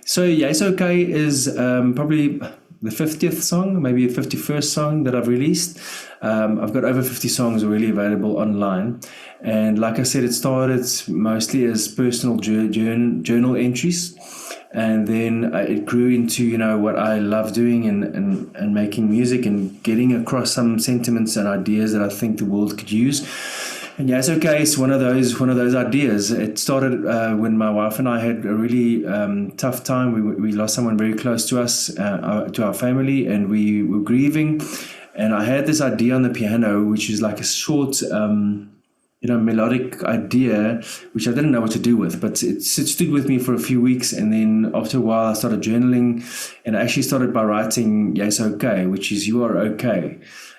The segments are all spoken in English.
So Yes Okay is probably the 50th song, maybe the 51st song that I've released. I've got over 50 songs already available online. And like I said, it started mostly as personal journal entries. And then it grew into, what I love doing and making music and getting across some sentiments and ideas that I think the world could use. And yeah, it's okay. It's one of those ideas. It started when my wife and I had a really tough time. We lost someone very close to us, to our family, and we were grieving. And I had this idea on the piano, which is like a short, melodic idea, which I didn't know what to do with. But it stood with me for a few weeks, and then after a while, I started journaling, and I actually started by writing "Yes, okay," which is "You are okay,"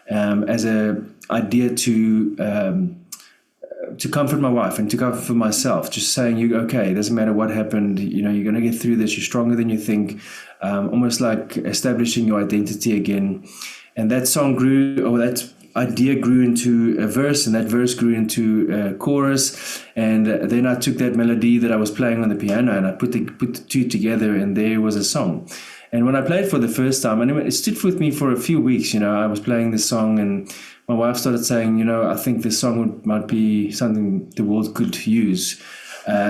as a idea to comfort my wife and to comfort myself, just saying, "You're okay. It doesn't matter what happened. You're going to get through this. You're stronger than you think." Almost like establishing your identity again. And that song grew, or that idea grew into a verse, and that verse grew into a chorus. And then I took that melody that I was playing on the piano and I put the two together, and there was a song. And when I played for the first time, and it stood with me for a few weeks, I was playing this song, and my wife started saying, I think this song might be something the world could use.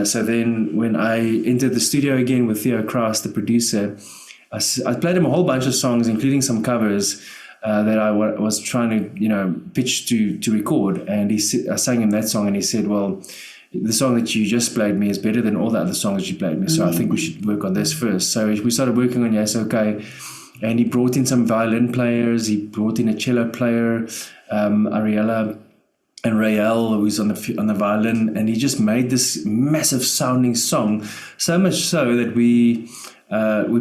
So then when I entered the studio again with Theo Kraus, the producer, I played him a whole bunch of songs, including some covers that I was trying to, pitch to record. And I sang him that song, and he said, well, the song that you just played me is better than all the other songs that you played me. So I think we should work on this first. So we started working on Yes Okay. And he brought in some violin players. He brought in a cello player, Ariella, and Rael, who's on the violin. And he just made this massive sounding song, so much so that we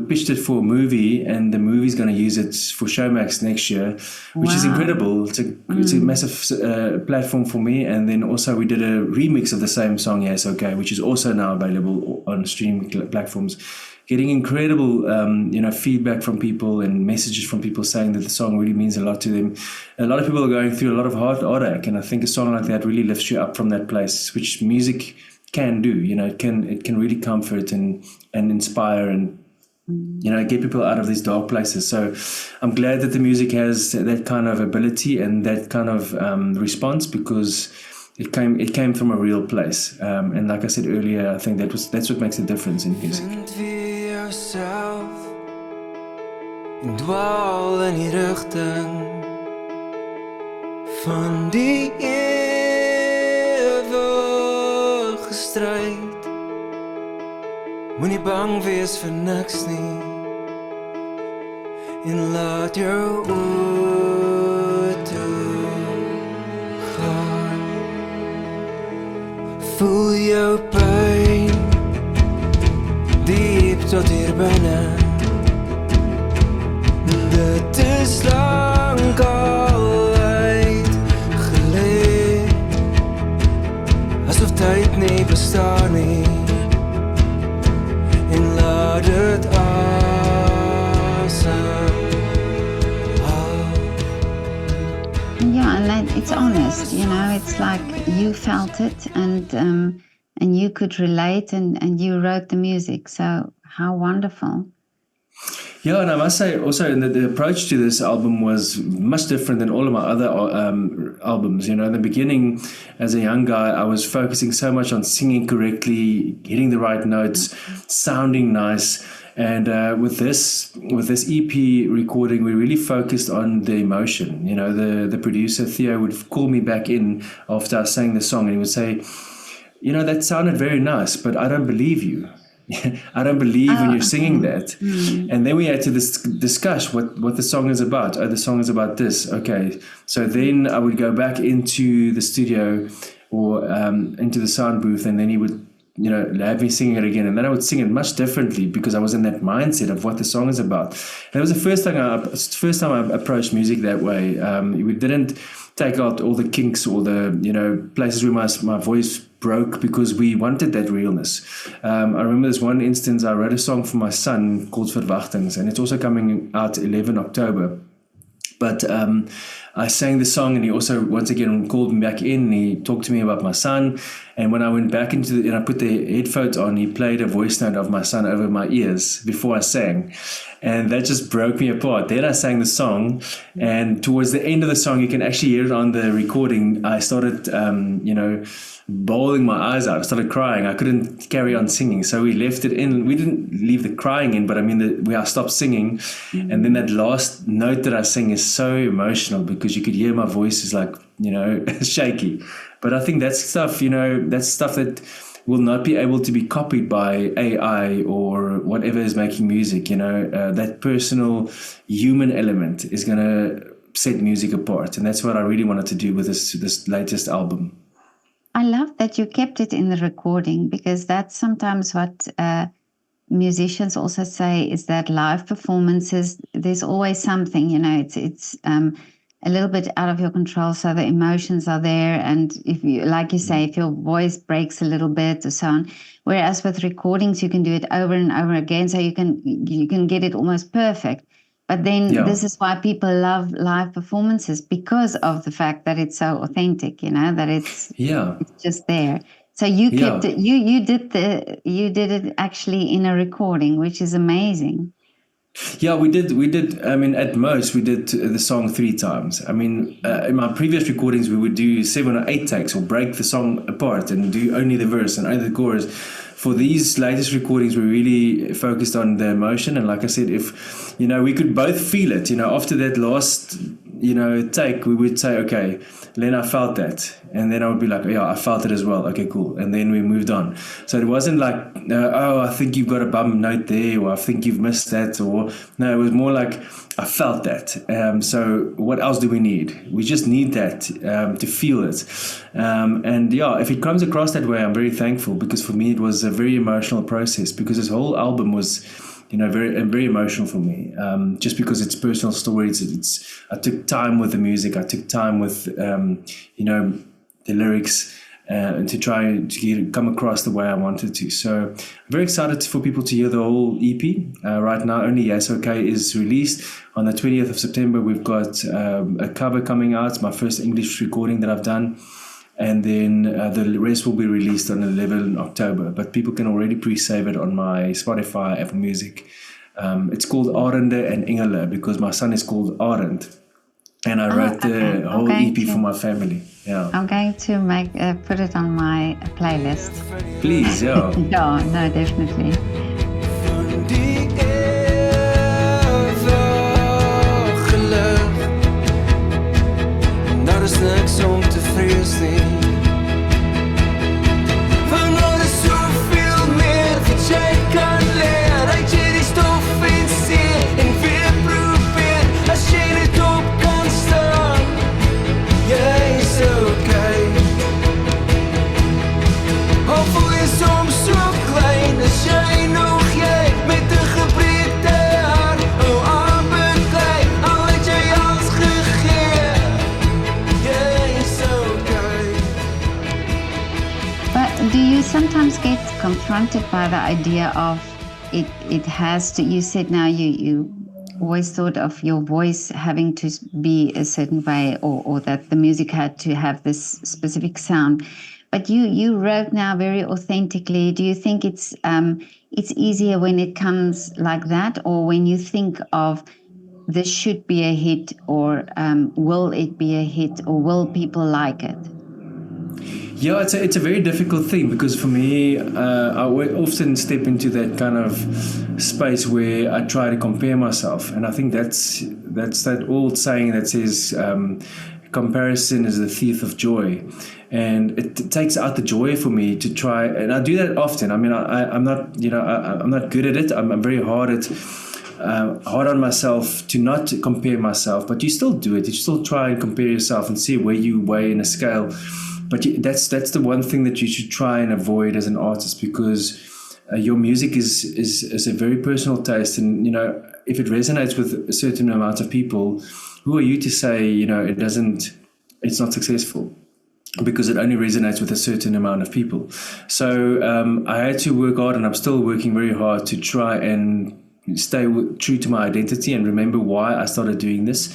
pitched it for a movie, and the movie's going to use it for Showmax next year, which is incredible. It's a massive platform for me. And then also we did a remix of the same song, Yes Okay, which is also now available on streaming platforms. Getting incredible, feedback from people and messages from people saying that the song really means a lot to them. A lot of people are going through a lot of heartache, and I think a song like that really lifts you up from that place, which music can do. It can really comfort and inspire and get people out of these dark places. So I'm glad that the music has that kind of ability and that kind of response, because it came from a real place. And like I said earlier, I think that's what makes a difference in music. En dwaal in die richting van die ewige stryd. Moenie bang wees vir niks nie, en laat jou oë toe gaan. Voel jou pyn diep tot hier binne. Dit is lang al uitgelê, asof tyd nie bestaan nie, en laat dit asemhaal. Yeah, and it's honest, it's like you felt it, and you could relate, and you wrote the music, so how wonderful. Yeah, and I must say also the approach to this album was much different than all of my other albums. In the beginning, as a young guy, I was focusing so much on singing correctly, hitting the right notes, sounding nice. And with this EP recording, we really focused on the emotion. The producer, Theo, would call me back in after I sang the song, and he would say, that sounded very nice, but I don't believe you. I don't believe when you're singing that. And then we had to discuss what the song is about. Oh, the song is about this. Okay. So then I would go back into the studio or into the sound booth, and then he would, have me singing it again. And then I would sing it much differently because I was in that mindset of what the song is about. And it was the first time I approached music that way. We didn't take out all the kinks or the, places where my voice broke, because we wanted that realness. I remember this one instance, I wrote a song for my son called Verwachtings, and it's also coming out 11 October. But I sang the song, and he also once again called me back in. And he talked to me about my son, and when I went back and I put the headphones on, he played a voice note of my son over my ears before I sang, and that just broke me apart. Then I sang the song, and towards the end of the song, you can actually hear it on the recording. I started, bawling my eyes out. I started crying. I couldn't carry on singing, so we left it in. We didn't leave the crying in, but I mean, I stopped singing, and then that last note that I sing is so emotional because you could hear my voice is like, shaky. But I think that's stuff, that's stuff that will not be able to be copied by AI or whatever is making music. That personal human element is going to set music apart, and that's what I really wanted to do with this latest album. I love that you kept it in the recording, because that's sometimes what musicians also say, is that live performances, there's always something, it's a little bit out of your control, so the emotions are there, and if you, like you say, if your voice breaks a little bit or so on, whereas with recordings you can do it over and over again, so you can get it almost perfect. But then this is why people love live performances, because of the fact that it's so authentic, that it's just there. So you kept it. You did it actually in a recording, which is amazing. Yeah, we did. I mean, at most, we did the song 3 times. I mean, in my previous recordings, we would do 7 or 8 takes, or break the song apart and do only the verse and only the chorus. For these latest recordings, we really focused on the emotion. And like I said, if, we could both feel it, after that last, take, we would say, okay, Len, I felt that. And then I would be like, yeah, I felt it as well. Okay, cool. And then we moved on. So it wasn't like, I think you've got a bum note there, or I think you've missed that. Or no, it was more like, I felt that. So what else do we need? We just need that to feel it. And if it comes across that way, I'm very thankful, because for me, it was a very emotional process, because this whole album was, very emotional for me, just because it's personal stories. I took time with the music. I took time with, the lyrics, and to try to come across the way I wanted to. So I'm very excited for people to hear the whole EP. Right now, only Yes Okay is released. On the 20th of September, we've got a cover coming out. It's my first English recording that I've done. And then the rest will be released on 11 October. But people can already pre-save it on my Spotify, Apple Music. It's called Arende and Engele, because my son is called Arend. And I wrote the whole EP for my family. Yeah. I'm going to put it on my playlist. Please, yeah. No, definitely. Daar is niks om te vrezen. Van alles zoveel meer dat jij kan leren. Uit je die stof in zee en weer probeer. Als je niet op kan staan, jij is oké. Al voel je soms zo klein als jij nog jij met de gebreekte haar. Oh, armen klein, al het jij alles gegeven. But do you sometimes get confronted by the idea of it has to, you said now you always thought of your voice having to be a certain way, or that the music had to have this specific sound, but you wrote now very authentically. Do you think it's easier when it comes like that, or when you think of this should be a hit, or will it be a hit, or will people like it? Yeah, it's a very difficult thing, because for me, I often step into that kind of space where I try to compare myself, and I think that's that old saying that says comparison is the thief of joy, and it takes out the joy for me to try, and I do that often. I mean, I'm not I'm not good at it. I'm very hard on myself to not compare myself, but you still do it. You still try and compare yourself and see where you weigh in a scale. But that's the one thing that you should try and avoid as an artist, because your music is a very personal taste, and if it resonates with a certain amount of people, who are you to say it's not successful? Because it only resonates with a certain amount of people. So I had to work hard, and I'm still working very hard to try and stay true to my identity and remember why I started doing this.